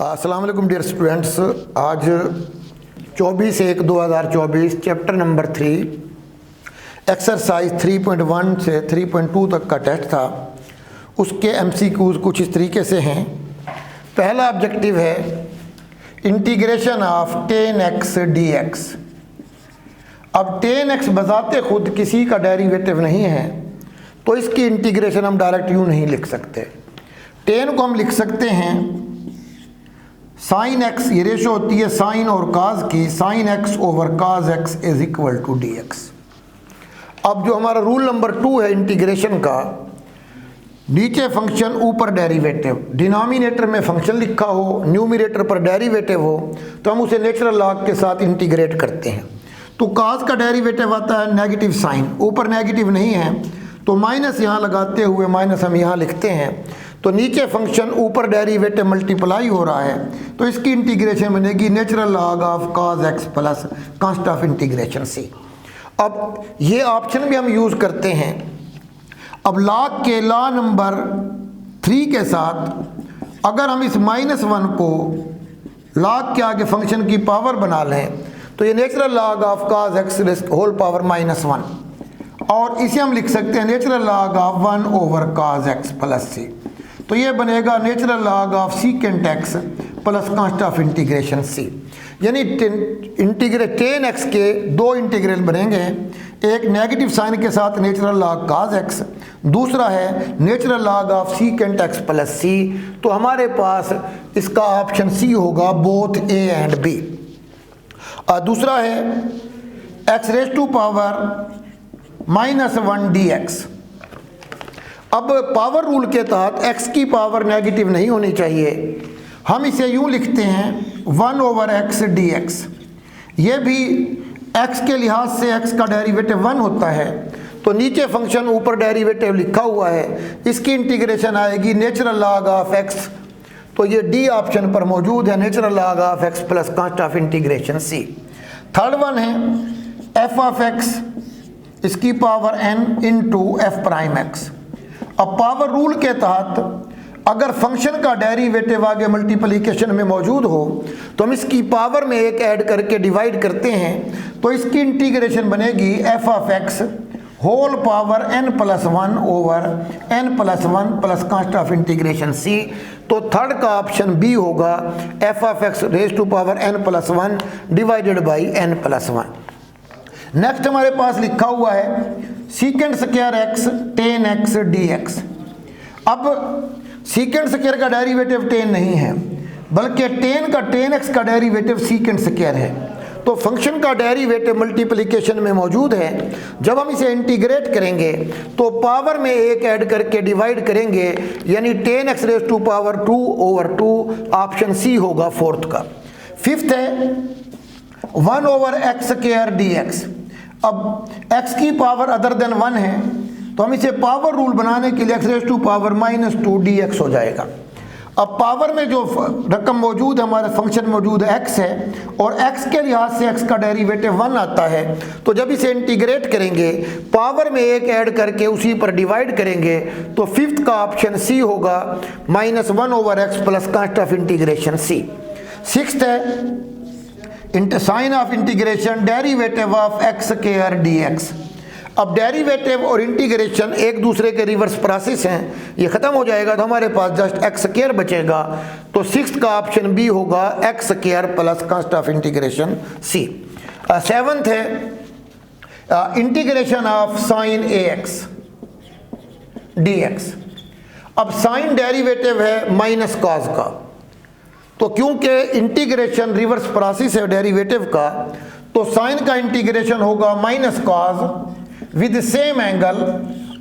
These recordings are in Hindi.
अस्सलाम वालेकुम डियर स्टूडेंट्स। आज 24/1/2024 चैप्टर नंबर 3 एक्सरसाइज 3.1 से 3.2 तक का टेस्ट था। उसके एमसीक्यूज कुछ इस तरीके से हैं। पहला ऑब्जेक्टिव है integration of tan x dx। अब tan x बजाते खुद किसी का डेरिवेटिव नहीं है, तो इसकी इंटीग्रेशन हम डायरेक्ट यूँ नहीं लिख सकते। tan को हम लिख सकते हैं साइन x, ये रेशो होती है साइन और काज की, sine x over cos x is equal to dx। अब जो हमारा रूल नंबर 2 है इंटीग्रेशन का, नीचे फंक्शन ऊपर डेरिवेटिव, डिनोमिनेटर में फंक्शन लिखा हो, न्यूमरेटर पर डेरिवेटिव हो, तो हम उसे नेचुरल लॉग के साथ इंटीग्रेट करते हैं। तो काज का डेरिवेटिव आता है नेगेटिव साइन, ऊपर नेगेटिव नहीं है तो माइनस यहाँ लगाते हुए माइनस हम यहाँ लिखते हैं। तो नीचे फंक्शन ऊपर डेरिवेटिव मल्टीप्लाई हो रहा है, तो इसकी इंटीग्रेशन बनेगी natural log of cos x plus const of integration c। अब ये ऑप्शन भी हम यूज़ करते हैं। अब लॉग के लॉ नंबर 3 के साथ अगर हम इस -1 को लॉग के आगे फंक्शन की पावर बना लें, तो ये natural log of cos x whole power -1, और इसे हम लिख सकते हैं natural log of 1 over cos x plus c। तो ये बनेगा natural log of secant x plus const of integration c। यानी tan x के दो इंटीग्रल बनेंगे, एक नेगेटिव साइन के साथ नेचुरल लॉग cos x, दूसरा है natural log of secant x plus c। तो हमारे पास इसका ऑप्शन c होगा, बोथ a एंड b। दूसरा है x raise to power -1 dx। अब पावर रूल के तहत x की पावर नेगेटिव नहीं होनी चाहिए, हम इसे यूं लिखते हैं 1 ओवर x dx। ये भी x के लिहाज से x का डेरिवेटिव 1 होता है, तो नीचे फंक्शन ऊपर डेरिवेटिव लिखा हुआ है, इसकी इंटीग्रेशन आएगी नेचुरल लॉग ऑफ x। तो ये डी ऑप्शन पर मौजूद है, natural log of x plus const of integration c। Third one है f ऑफ x, इसकी power n into F prime x। अब पावर रूल के तहत अगर फंक्शन का डेरिवेटिव आगे मल्टीप्लिकेशन में मौजूद हो, तो हम इसकी पावर में एक ऐड करके डिवाइड करते हैं, तो इसकी इंटीग्रेशन बनेगी f of x whole power n plus 1 over n plus 1 plus const of integration c। तो थर्ड का ऑप्शन बी होगा, f of x raise to power n plus 1 divided by n plus 1। Next हमारे पास लिखा हुआ है secant square x tan x dx। अब सीकेंट स्क्वायर का डेरिवेटिव tan नहीं है, बल्कि tan x का डेरिवेटिव सीकेंट स्क्वायर है। तो फंक्शन का डेरिवेटिव मल्टीप्लिकेशन में मौजूद है। जब हम इसे इंटीग्रेट करेंगे तो पावर में एक ऐड करके डिवाइड करेंगे, यानी tan x raise to power 2 over 2, option C होगा फोर्थ का। फिफ्थ है 1 ओवर x स्क्वायर dx। अब x की पावर अदर देन 1 है, तो हम इसे पावर रूल बनाने के लिए x raise to power -2 dx हो जाएगा। अब पावर में जो रकम मौजूद है, हमारा फंक्शन मौजूद है x है, और x के लिहाज से x का डेरिवेटिव 1 आता है, तो जब इसे इंटीग्रेट करेंगे पावर में एक ऐड करके उसी पर डिवाइड करेंगे, तो फिफ्थ का ऑप्शन सी होगा, -1 over x plus const of integration c। Sixth है sine of integration derivative of x square dx। अब डेरिवेटिव और इंटीग्रेशन एक दूसरे के रिवर्स प्रोसेस हैं, ये खत्म हो जाएगा तो हमारे पास जस्ट x स्क्वायर बचेगा। तो सिक्स्थ का ऑप्शन बी होगा, x square plus const of integration c। Seventh है integration of sine ax dx। अब साइन डेरिवेटिव है माइनस कॉस का, तो क्योंकि इंटीग्रेशन रिवर्स प्रोसेस है डेरिवेटिव का, तो साइन का इंटीग्रेशन होगा minus cos with same angle,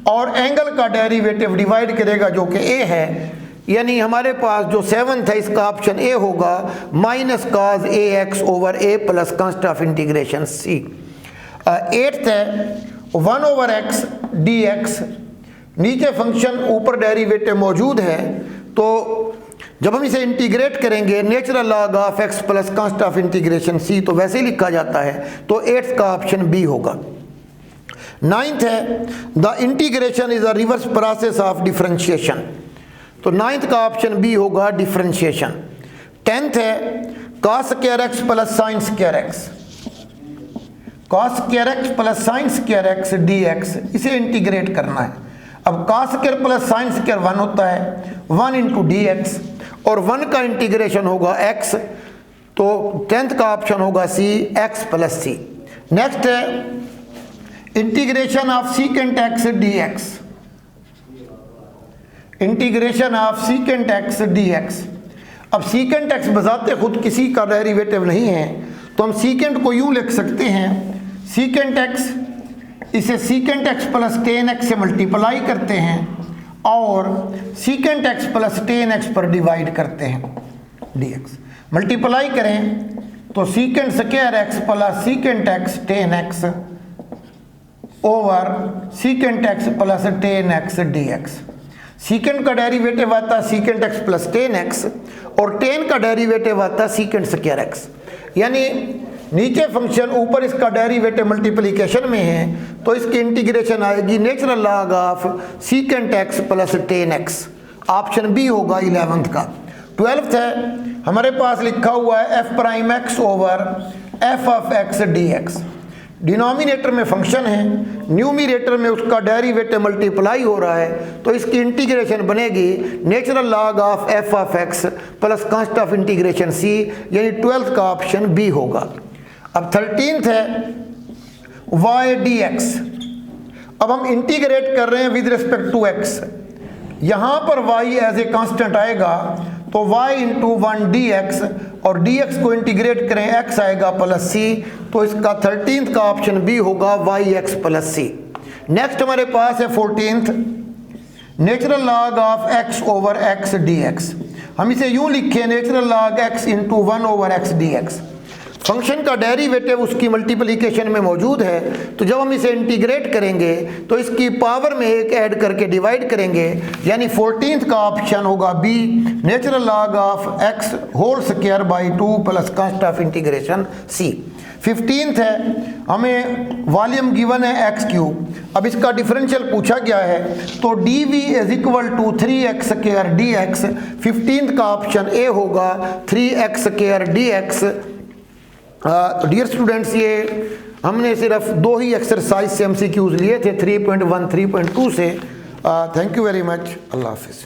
और एंगल का डेरिवेटिव डिवाइड करेगा जो कि a है, यानी हमारे पास जो सेवंथ है इसका ऑप्शन ए होगा, minus cos ax over a plus const of integration c। Eighth है 1 ओवर x dx। नीचे फंक्शन ऊपर डेरिवेटिव मौजूद है, तो जब हम इसे इंटीग्रेट करेंगे natural log of x plus const of integration c, तो वैसे ही लिखा जाता है, तो एट्थ का ऑप्शन बी होगा। नाइन्थ है the integration is a reverse process of differentiation, तो नाइन्थ का ऑप्शन बी होगा डिफरेंशिएशन। 10th है cos square x plus sine square x, cos square x plus sine square x dx, इसे इंटीग्रेट करना है। अब cos square plus sine square 1 होता है, 1 इंटू dx, और 1 का इंटीग्रेशन होगा x, तो 10th का ऑप्शन होगा C, x प्लस सी। नेक्स्ट है integration of secant x dx, integration of secant x dx। अब सीकेंट एक्स बजाते खुद किसी का डेरिवेटिव नहीं है, तो हम सीकेंट को यूं लिख सकते हैं, सीकेंट एक्स, इसे secant x plus tan x से मल्टीप्लाई करते हैं और secant x plus tan x पर डिवाइड करते हैं dx। मल्टीप्लाई करें तो secant square x plus secant x ten x over secant x plus tan x dx। Secant का डेरिवेटिव आता है secant x plus tan x और टेन का डेरिवेटिव आता है सीकेंट स्क्वायर एक्स, यानी नीचे फंक्शन ऊपर इसका डेरिवेटिव मल्टीप्लिकेशन में है, तो इसकी इंटीग्रेशन आएगी natural log of secant x plus tan x. Option B होगा 11th का। 12th है हमारे पास लिखा हुआ है F prime x over F of x dx। Denominator में फंक्शन है, न्यूमिनेटर में उसका डेरिवेटिव मल्टीप्लाई हो रहा है, तो इसकी इंटीग्रेशन बनेगी natural log of F of X plus constant of integration C, यानी 12th का ऑप्शन बी होगा। अब 13th है y dx। अब हम इंटीग्रेट कर रहे हैं विद रिस्पेक्ट टू x, यहाँ पर y एज ए कांस्टेंट आएगा, तो y इंटू 1 dx, और dx को इंटीग्रेट करें x आएगा प्लस c, तो इसका 13th का ऑप्शन बी होगा yx प्लस सी। नेक्स्ट हमारे पास है 14th natural log of x over x dx। हम इसे यूं लिखें natural log x into 1 over x dx। Function का डेरिवेटिव उसकी मल्टीप्लिकेशन में मौजूद है, तो जब हम इसे इंटीग्रेट करेंगे तो इसकी पावर में एक ऐड करके डिवाइड करेंगे, यानी 14th का ऑप्शन होगा B, natural log of x whole square by 2 plus constant of integration C. 15th है हमें वॉल्यूम गिवन है एक्स क्यूब, अब इसका डिफरेंशियल पूछा गया है, तो d v is equal to 3x square d x. 15th का ऑप्शन ए होगा 3x स्क्वायर डी एक्स। तो डियर स्टूडेंट्स, ये हमने सिर्फ 2 ही एक्सरसाइज से MCQs लिए थे, 3.1 3.2 से। Thank you very much. Allah हाफिज़।